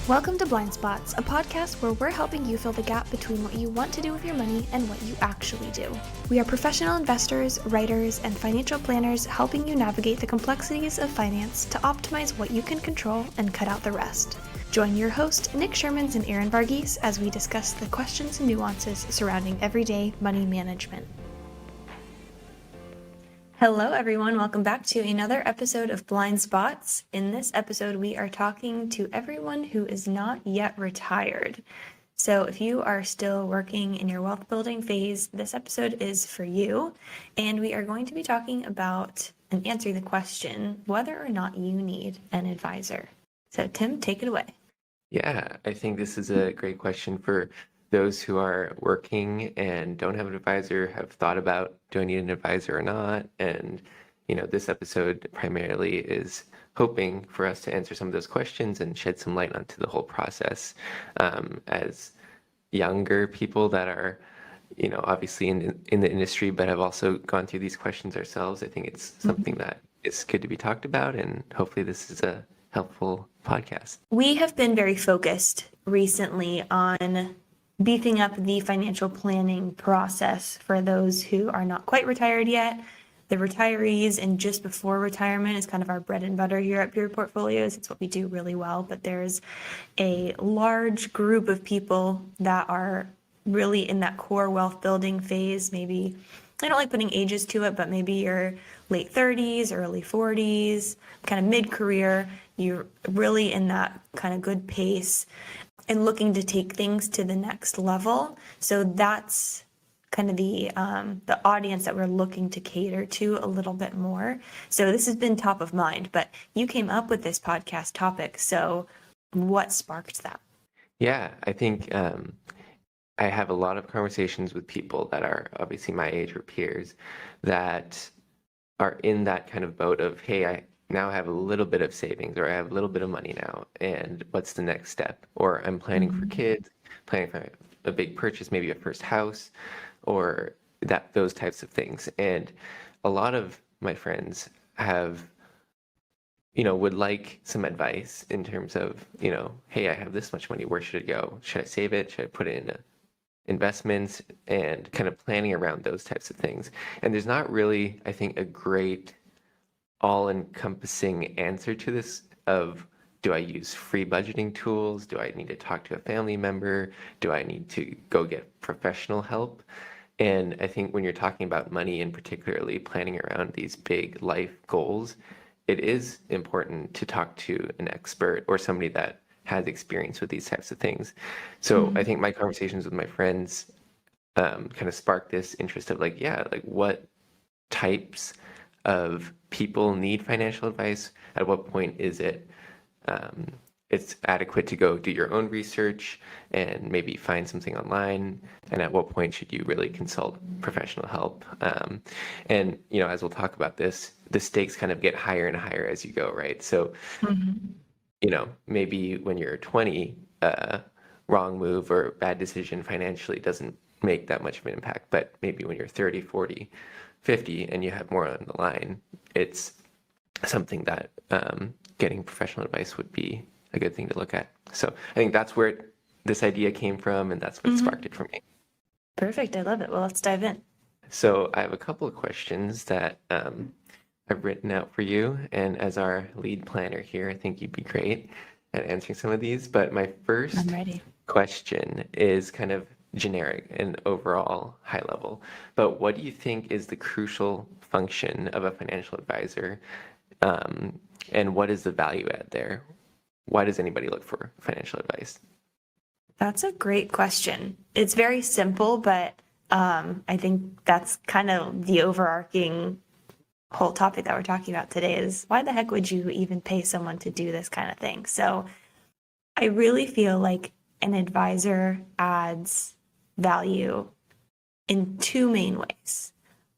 Welcome to Blind Spots, a podcast where we're helping you fill the gap between what you want to do with your money and what you actually do. We are professional investors, writers, and financial planners helping you navigate the complexities of finance to optimize what you can control and cut out the rest. Join your host, Nick Shermans and Aaron Varghese, as we discuss the questions and nuances surrounding everyday money management. Hello, everyone. Welcome back to another episode of Blind Spots. In this episode, we are talking to everyone who is not yet retired. So if you are still working in your wealth building phase, this episode is for you. And we are going to be talking about and answering the question whether or not you need an advisor. So Tim, take it away. Yeah, I think this is a great question for those who are working and don't have an advisor, have thought about, do I need an advisor or not? And, this episode primarily is hoping for us to answer some of those questions and shed some light onto the whole process. As younger people that are, obviously in the industry, but have also gone through these questions ourselves, I think it's something that is good to be talked about, and hopefully this is a helpful podcast. We have been very focused recently on beefing up the financial planning process for those who are not quite retired yet, the retirees, and just before retirement is kind of our bread and butter here at Pure Portfolios. It's what we do really well, but there's a large group of people that are really in that core wealth building phase. Maybe, I don't like putting ages to it, but maybe you're late 30s, early 40s, kind of mid-career. You're really in that kind of good pace and looking to take things to the next level. So that's kind of the audience that we're looking to cater to a little bit more. So this has been top of mind, but you came up with this podcast topic. So what sparked that? Yeah, I think I have a lot of conversations with people that are obviously my age or peers that are in that kind of boat of, hey, I now have a little bit of savings, or I have a little bit of money now, and what's the next step? Or I'm planning for kids, planning for a big purchase, maybe a first house, or those types of things. And a lot of my friends have, would like some advice in terms of, hey, I have this much money, where should it go? Should I save it? Should I put it in investments? And kind of planning around those types of things. And there's not really, I think, a great all-encompassing answer to this of, do I use free budgeting tools? Do I need to talk to a family member? Do I need to go get professional help? And I think when you're talking about money and particularly planning around these big life goals, it is important to talk to an expert or somebody that has experience with these types of things. So I think my conversations with my friends kind of sparked this interest of what types of people need financial advice. At what point is it it's adequate to go do your own research and maybe find something online, and at what point should you really consult professional help? And as we'll talk about this, the stakes kind of get higher and higher as you go, right? So maybe when you're 20, wrong move or bad decision financially doesn't make that much of an impact, but maybe when you're 30, 40, 50 and you have more on the line, it's something that getting professional advice would be a good thing to look at. So I think that's where this idea came from, and that's what sparked it for me. Perfect. I love it. Well, let's dive in. So I have a couple of questions that I've written out for you, and as our lead planner here, I think you'd be great at answering some of these. But my first question is kind of generic and overall high level, but what do you think is the crucial function of a financial advisor, and what is the value add there? Why does anybody look for financial advice? That's a great question. It's very simple, but I think that's kind of the overarching whole topic that we're talking about today is, why the heck would you even pay someone to do this kind of thing? So I really feel like an advisor adds value in two main ways.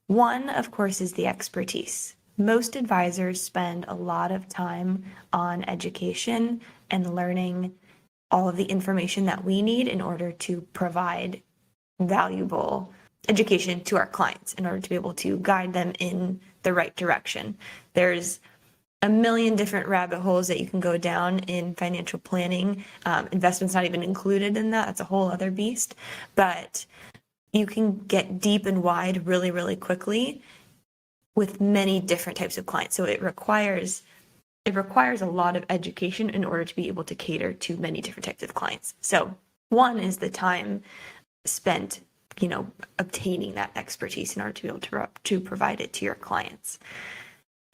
One, of course, is the expertise. Most advisors spend a lot of time on education and learning all of the information that we need in order to provide valuable education to our clients in order to be able to guide them in the right direction. There's a million different rabbit holes that you can go down in financial planning. Investment's not even included in that. That's a whole other beast. But you can get deep and wide really, really quickly with many different types of clients. So it requires a lot of education in order to be able to cater to many different types of clients. So one is the time spent, obtaining that expertise in order to be able to provide it to your clients.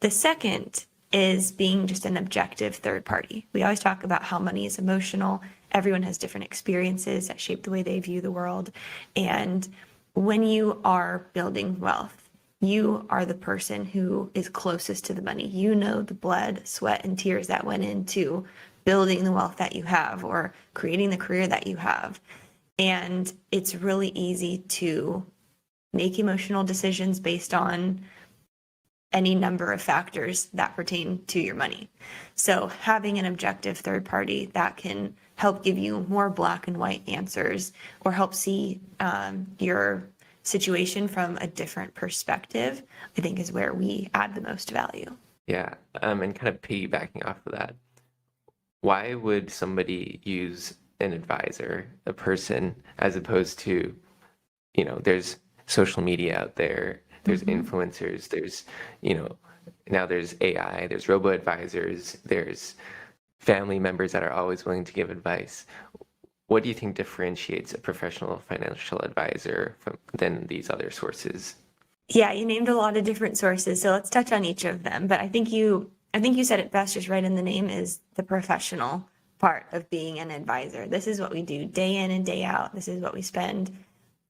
The second is being just an objective third party. We always talk about how money is emotional. Everyone has different experiences that shape the way they view the world. And when you are building wealth, you are the person who is closest to the money. You know the blood, sweat, and tears that went into building the wealth that you have or creating the career that you have. And it's really easy to make emotional decisions based on any number of factors that pertain to your money. So having an objective third party that can help give you more black and white answers or help see your situation from a different perspective, I think is where we add the most value. Yeah, and kind of piggybacking off of that, why would somebody use an advisor, a person, as opposed to, there's social media out there, there's influencers, there's, now there's AI, there's robo-advisors, there's family members that are always willing to give advice. What do you think differentiates a professional financial advisor than these other sources? Yeah, you named a lot of different sources, so let's touch on each of them. But I think you said it best, just right in the name, is the professional part of being an advisor. This is what we do day in and day out. This is what we spend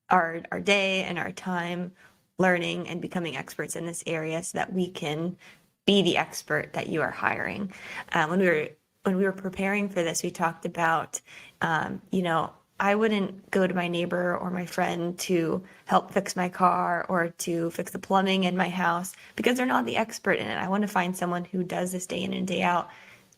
our day and our time learning and becoming experts in this area so that we can be the expert that you are hiring. When we were preparing for this, we talked about, I wouldn't go to my neighbor or my friend to help fix my car or to fix the plumbing in my house because they're not the expert in it. I want to find someone who does this day in and day out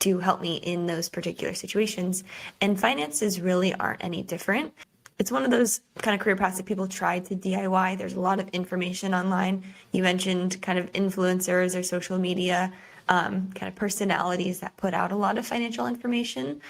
to help me in those particular situations. And finances really aren't any different. It's one of those kind of career paths that people try to DIY. There's a lot of information online. You mentioned kind of influencers or social media, kind of personalities that put out a lot of financial information.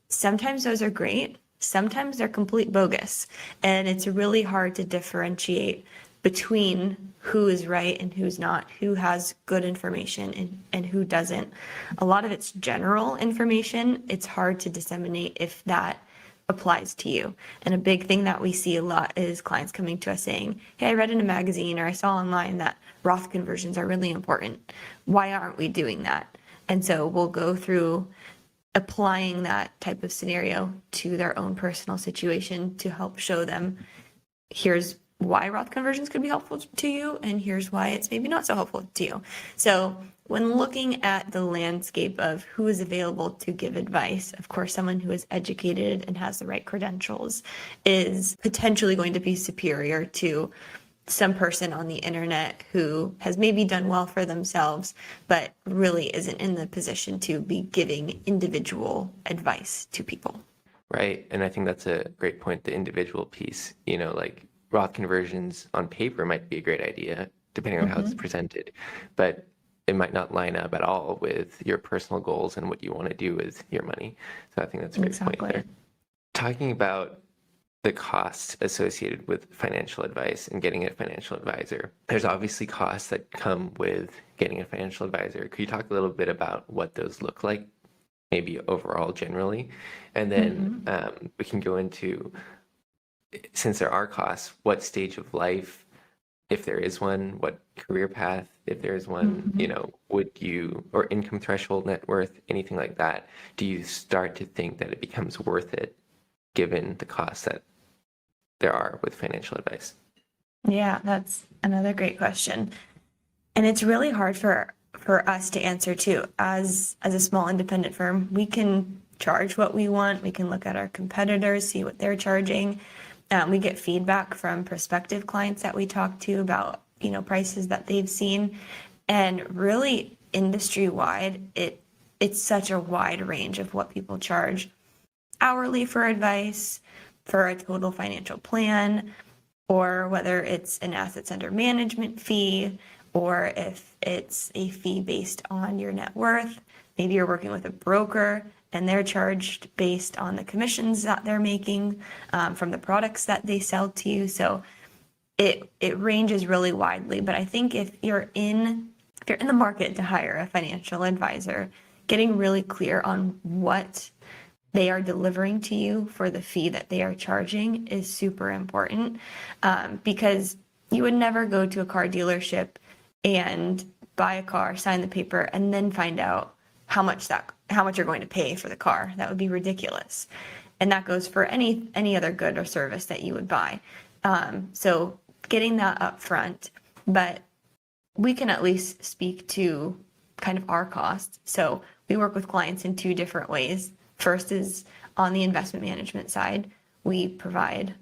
Sometimes those are great. Sometimes they're complete bogus. And it's really hard to differentiate between who is right and who's not, who has good information and who doesn't. A lot of it's general information. It's hard to disseminate if that applies to you. And a big thing that we see a lot is clients coming to us saying, hey, I read in a magazine or I saw online that Roth conversions are really important. Why aren't we doing that? And so we'll go through applying that type of scenario to their own personal situation to help show them, here's why Roth conversions could be helpful to you, and here's why it's maybe not so helpful to you. So when looking at the landscape of who is available to give advice, of course, someone who is educated and has the right credentials is potentially going to be superior to some person on the internet who has maybe done well for themselves, but really isn't in the position to be giving individual advice to people. Right. And I think that's a great point, the individual piece. Like Roth conversions on paper might be a great idea, depending on how it's presented, but it might not line up at all with your personal goals and what you want to do with your money. So I think that's a great point there. Talking about the costs associated with financial advice and getting a financial advisor. There's obviously costs that come with getting a financial advisor. Could you talk a little bit about what those look like, maybe overall generally? And then we can go into, since there are costs, what stage of life, if there is one, what career path, if there is one, would you, or income threshold, net worth, anything like that, do you start to think that it becomes worth it given the costs that there are with financial advice? Yeah, that's another great question. And it's really hard for us to answer too. As a small independent firm, we can charge what we want. We can look at our competitors, see what they're charging. We get feedback from prospective clients that we talk to about, prices that they've seen. And really industry-wide, it's such a wide range of what people charge hourly for advice, for a total financial plan, or whether it's an assets under management fee, or if it's a fee based on your net worth. Maybe you're working with a broker and they're charged based on the commissions that they're making from the products that they sell to you. So it ranges really widely. But I think if you're in the market to hire a financial advisor, getting really clear on what they are delivering to you for the fee that they are charging is super important, because you would never go to a car dealership and buy a car, sign the paper, and then find out how much you're going to pay for the car. That would be ridiculous. And that goes for any other good or service that you would buy. So getting that up front, but we can at least speak to kind of our costs. So we work with clients in two different ways. First is on the investment management side. We provide,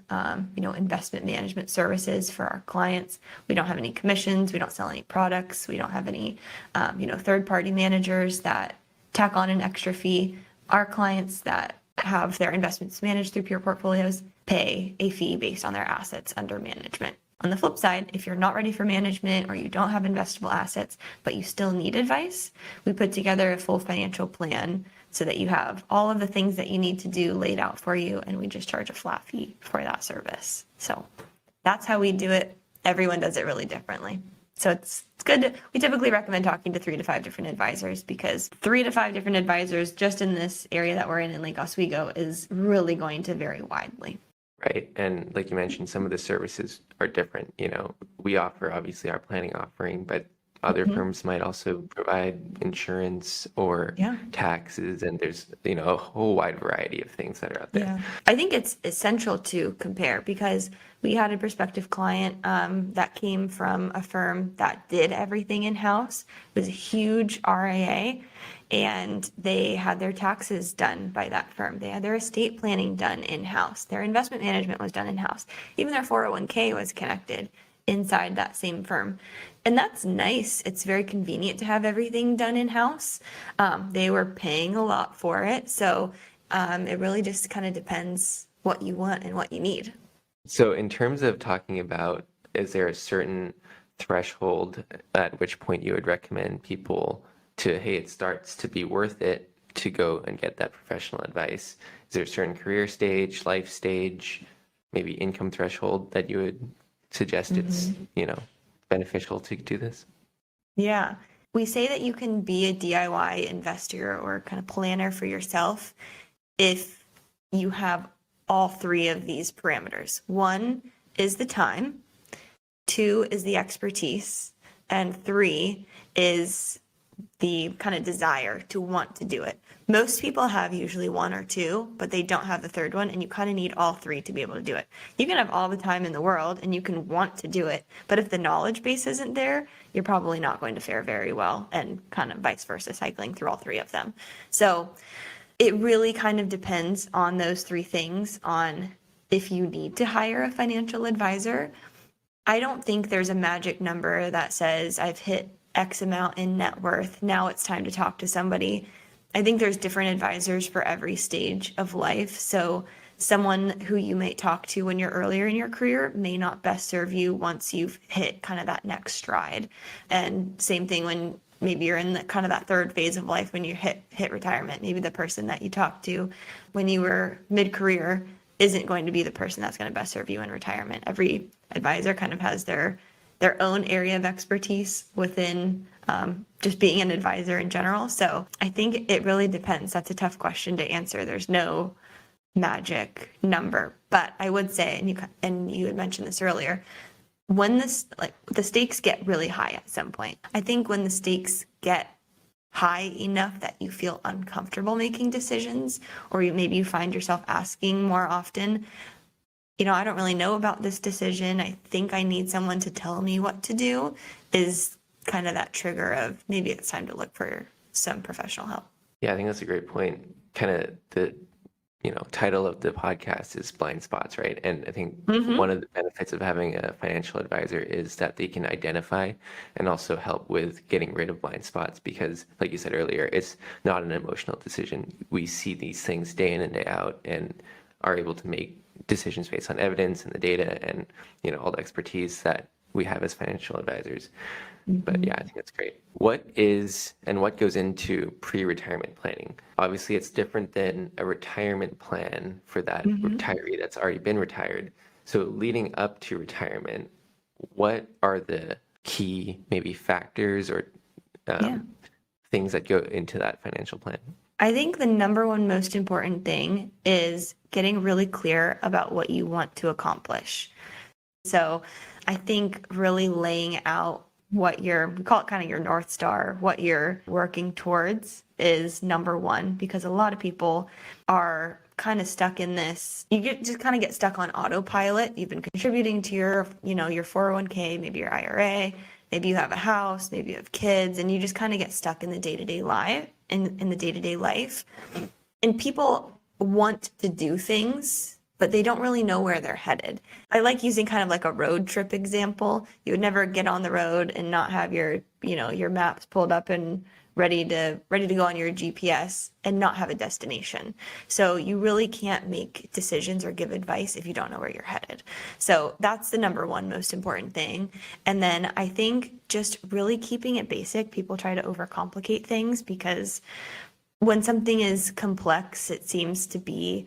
investment management services for our clients. We don't have any commissions. We don't sell any products. We don't have any, third-party managers that tack on an extra fee. Our clients that have their investments managed through Pure Portfolios pay a fee based on their assets under management. On the flip side, if you're not ready for management or you don't have investable assets, but you still need advice, we put together a full financial plan so that you have all of the things that you need to do laid out for you, and we just charge a flat fee for that service. So that's how we do it. Everyone does it really differently. So it's good. We typically recommend talking to 3 to 5 different advisors, because 3 to 5 different advisors just in this area that we're in Lake Oswego is really going to vary widely. Right. And like you mentioned, some of the services are different. We offer obviously our planning offering, but other firms might also provide insurance or taxes, and there's a whole wide variety of things that are out there. Yeah. I think it's essential to compare, because we had a prospective client that came from a firm that did everything in-house. It was a huge RIA, and they had their taxes done by that firm. They had their estate planning done in-house. Their investment management was done in-house. Even their 401k was connected inside that same firm. And that's nice. It's very convenient to have everything done in-house. They were paying a lot for it. So it really just kind of depends what you want and what you need. So in terms of talking about, is there a certain threshold at which point you would recommend people to, hey, it starts to be worth it to go and get that professional advice? Is there a certain career stage, life stage, maybe income threshold that you would suggest it's, beneficial to do this? Yeah. We say that you can be a DIY investor or kind of planner for yourself if you have all 3 of these parameters. 1 is the time, 2 is the expertise, and 3 is the kind of desire to want to do it. Most people have usually 1 or 2, but they don't have the third one, and you kind of need all 3 to be able to do it. You can have all the time in the world and you can want to do it, but if the knowledge base isn't there, you're probably not going to fare very well, and kind of vice versa, cycling through all 3 of them. So it really kind of depends on those 3 things, on if you need to hire a financial advisor. I don't think there's a magic number that says I've hit X amount in net worth, now it's time to talk to somebody. I think there's different advisors for every stage of life. So someone who you might talk to when you're earlier in your career may not best serve you once you've hit kind of that next stride. And same thing when maybe you're in kind of that third phase of life, when you hit retirement. Maybe the person that you talked to when you were mid-career isn't going to be the person that's going to best serve you in retirement. Every advisor kind of has their own area of expertise within just being an advisor in general. So I think it really depends. That's a tough question to answer. There's no magic number, but I would say, and you had mentioned this earlier, when the stakes get really high at some point. I think when the stakes get high enough that you feel uncomfortable making decisions, or maybe you find yourself asking more often, I don't really know about this decision, I think I need someone to tell me what to do, is kind of that trigger of maybe it's time to look for some professional help. Yeah, I think that's a great point. Kind of the title of the podcast is Blind Spots, right? And I think one of the benefits of having a financial advisor is that they can identify and also help with getting rid of blind spots, because like you said earlier, it's not an emotional decision. We see these things day in and day out and are able to make decisions based on evidence and the data and all the expertise that we have as financial advisors. But yeah, I think that's great. What is and what goes into pre-retirement planning? Obviously, it's different than a retirement plan for that retiree that's already been retired. So leading up to retirement, what are the key maybe factors or Yeah. things that go into that financial plan? I think the number one most important thing is getting really clear about what you want to accomplish. So I think really laying out what we call it kind of your North Star, what you're working towards is number one, because a lot of people are kind of stuck in this. Just kind of get stuck on autopilot. You've been contributing to your 401k, maybe your IRA, maybe you have a house, maybe you have kids, and you just kind of get stuck in the day-to-day life, in the day-to-day life. And people want to do things, but they don't really know where they're headed. I like using kind of like a road trip example. You would never get on the road and not have your maps pulled up and ready to go on your GPS and not have a destination. So you really can't make decisions or give advice if you don't know where you're headed. So that's the number one most important thing. And then I think just really keeping it basic. People try to overcomplicate things because when something is complex, it seems to be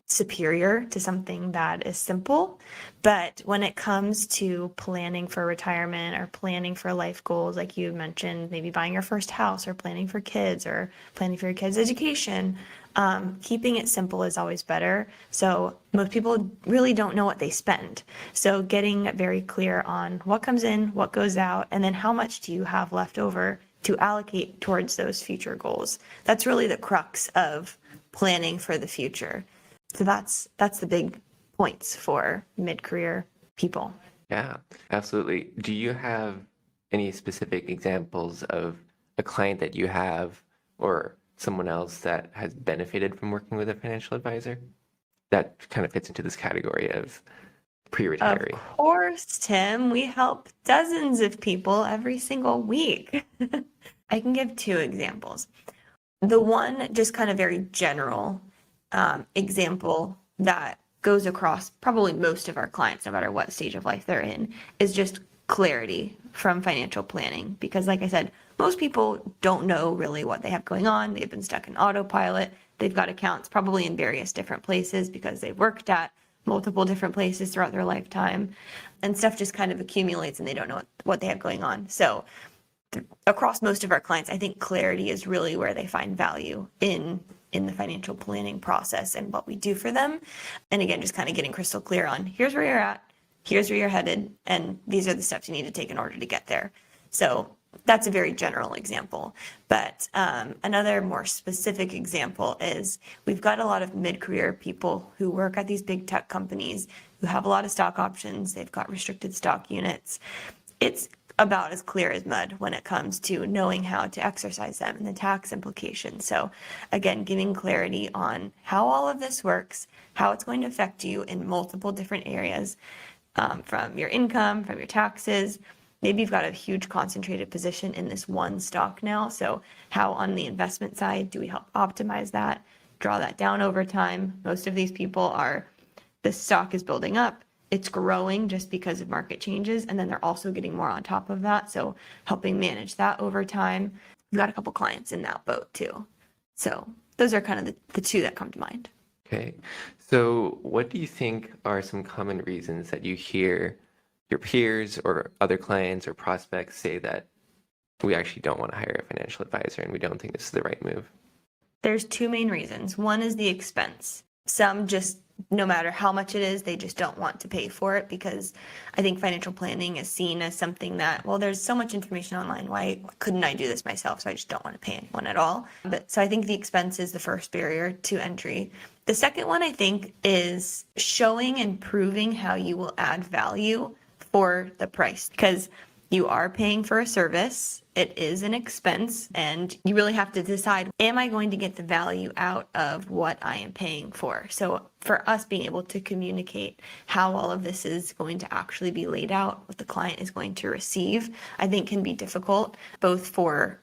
superior to something that is simple. But when it comes to planning for retirement or planning for life goals, like you mentioned, maybe buying your first house or planning for kids or planning for your kids' education, keeping it simple is always better. So most people really don't know what they spend. So getting very clear on what comes in, what goes out, and then how much do you have left over to allocate towards those future goals. That's really the crux of planning for the future. So that's the big points for mid-career people. Yeah, absolutely. Do you have any specific examples of a client that you have or someone else that has benefited from working with a financial advisor that kind of fits into this category of pre-retiree? Of course, Tim, we help dozens of people every single week. I can give two examples. The one just kind of very general example that goes across probably most of our clients, no matter what stage of life they're in, is just clarity from financial planning. Because like I said, most people don't know really what they have going on. They've been stuck in autopilot. They've got accounts probably in various different places because they've worked at multiple different places throughout their lifetime. And stuff just kind of accumulates and they don't know what they have going on. So across most of our clients, I think clarity is really where they find value in the financial planning process and what we do for them. And again, just kind of getting crystal clear on here's where you're at, here's where you're headed, and these are the steps you need to take in order to get there. So that's a very general example. But another more specific example is we've got a lot of mid-career people who work at these big tech companies who have a lot of stock options. They've got restricted stock units. It's about as clear as mud when it comes to knowing how to exercise them and the tax implications. So again, giving clarity on how all of this works, how it's going to affect you in multiple different areas, from your income, from your taxes. Maybe you've got a huge concentrated position in this one stock now. So how on the investment side do we help optimize that, draw that down over time? Most of these people the stock is building up. It's growing just because of market changes, and then they're also getting more on top of that. So helping manage that over time. We've got a couple clients in that boat too. So those are kind of the two that come to mind. Okay. So what do you think are some common reasons that you hear your peers or other clients or prospects say that we actually don't want to hire a financial advisor and we don't think this is the right move? There's two main reasons. One is the expense. Some just, no matter how much it is, they just don't want to pay for it because I think financial planning is seen as something that, well, there's so much information online. Why couldn't I do this myself? So I just don't want to pay anyone at all. So I think the expense is the first barrier to entry. The second one, I think, is showing and proving how you will add value for the price, because you are paying for a service. It is an expense, and you really have to decide, am I going to get the value out of what I am paying for? So for us, being able to communicate how all of this is going to actually be laid out, what the client is going to receive, I think can be difficult, both for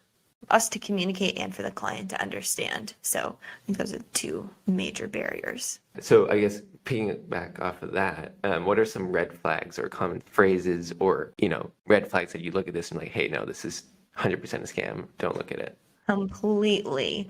us to communicate and for the client to understand. So I think those are the two major barriers. So I guess picking back off of that, what are some red flags or common phrases or, red flags that you look at this and like, hey, no, this is 100% a scam. Don't look at it. Completely.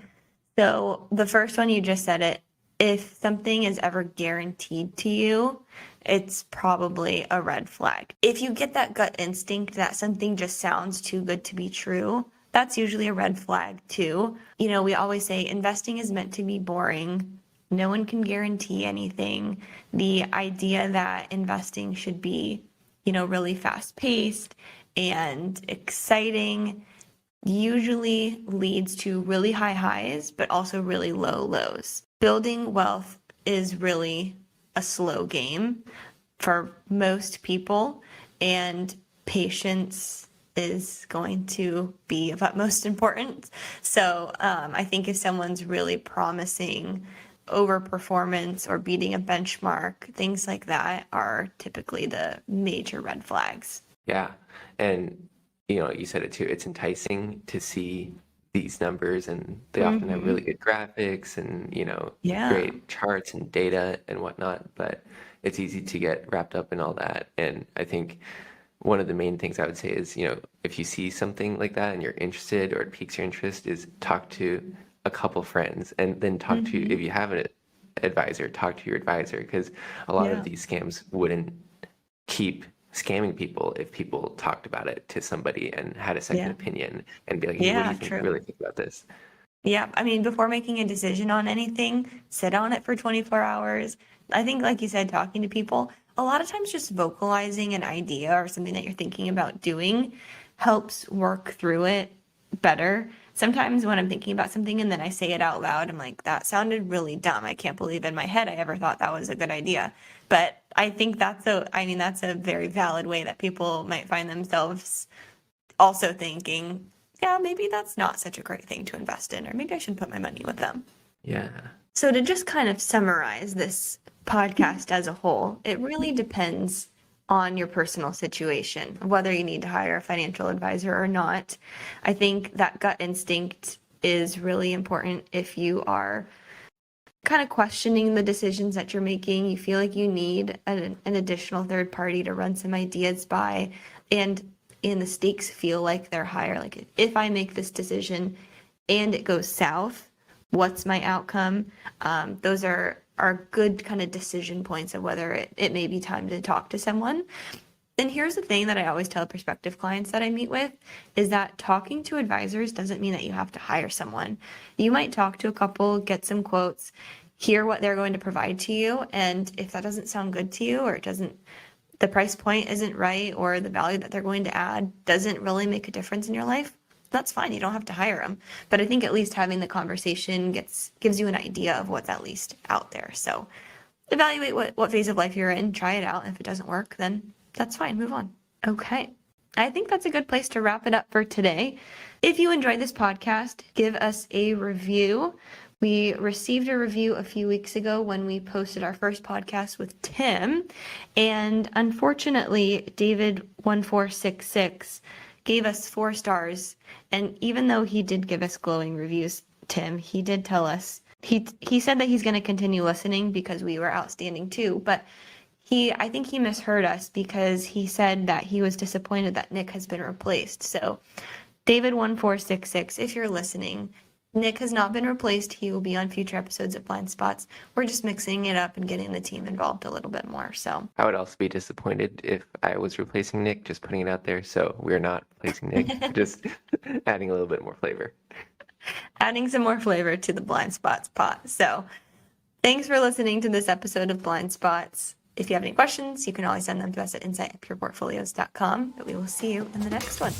So the first one, you just said it. If something is ever guaranteed to you, it's probably a red flag. If you get that gut instinct that something just sounds too good to be true, that's usually a red flag too. We always say investing is meant to be boring. No one can guarantee anything. The idea that investing should be, really fast paced and exciting usually leads to really high highs, but also really low lows. Building wealth is really a slow game for most people, and patience is going to be of utmost importance. So I think if someone's really promising overperformance or beating a benchmark, things like that are typically the major red flags. Yeah. And, you said it too, it's enticing to see these numbers, and they often have really good graphics and, Yeah. great charts and data and whatnot, but it's easy to get wrapped up in all that. And I think one of the main things I would say is, if you see something like that and you're interested or it piques your interest, is talk to a couple friends and then talk to, if you have an advisor, talk to your advisor, because a lot Yeah. of these scams wouldn't keep scamming people if people talked about it to somebody and had a second Yeah. opinion and be like, hey, what do Yeah, you think, true. really think about this? Yeah, I mean, before making a decision on anything, sit on it for 24 hours. I think, like you said, talking to people, a lot of times just vocalizing an idea or something that you're thinking about doing helps work through it better. Sometimes when I'm thinking about something and then I say it out loud, I'm like, that sounded really dumb. I can't believe in my head I ever thought that was a good idea. But I think that's a very valid way that people might find themselves also thinking, yeah, maybe that's not such a great thing to invest in, or maybe I should put my money with them. Yeah. So to just kind of summarize this podcast as a whole, it really depends on your personal situation, whether you need to hire a financial advisor or not. I think that gut instinct is really important if you are kind of questioning the decisions that you're making. You feel like you need an additional third party to run some ideas by, and the stakes feel like they're higher. Like, if I make this decision and it goes south, what's my outcome? Those are good kind of decision points of whether it may be time to talk to someone. And here's the thing that I always tell prospective clients that I meet with is that talking to advisors doesn't mean that you have to hire someone. You might talk to a couple, get some quotes, hear what they're going to provide to you. And if that doesn't sound good to you, or the price point isn't right, or the value that they're going to add doesn't really make a difference in your life, that's fine. You don't have to hire them. But I think at least having the conversation gives you an idea of what's at least out there. So evaluate what phase of life you're in, try it out. And if it doesn't work, then that's fine. Move on. Okay. I think that's a good place to wrap it up for today. If you enjoyed this podcast, give us a review. We received a review a few weeks ago when we posted our first podcast with Tim. And unfortunately, David1466 gave us 4 stars. And even though he did give us glowing reviews, Tim, he did tell us, he said that he's going to continue listening because we were outstanding too. But I think he misheard us, because he said that he was disappointed that Nick has been replaced. So David1466, if you're listening, Nick has not been replaced. He will be on future episodes of Blind Spots. We're just mixing it up and getting the team involved a little bit more. So I would also be disappointed if I was replacing Nick, just putting it out there. So we're not replacing Nick, just adding a little bit more flavor. Adding some more flavor to the Blind Spots pot. So thanks for listening to this episode of Blind Spots. If you have any questions, you can always send them to us at insight@pureportfolios.com. But we will see you in the next one.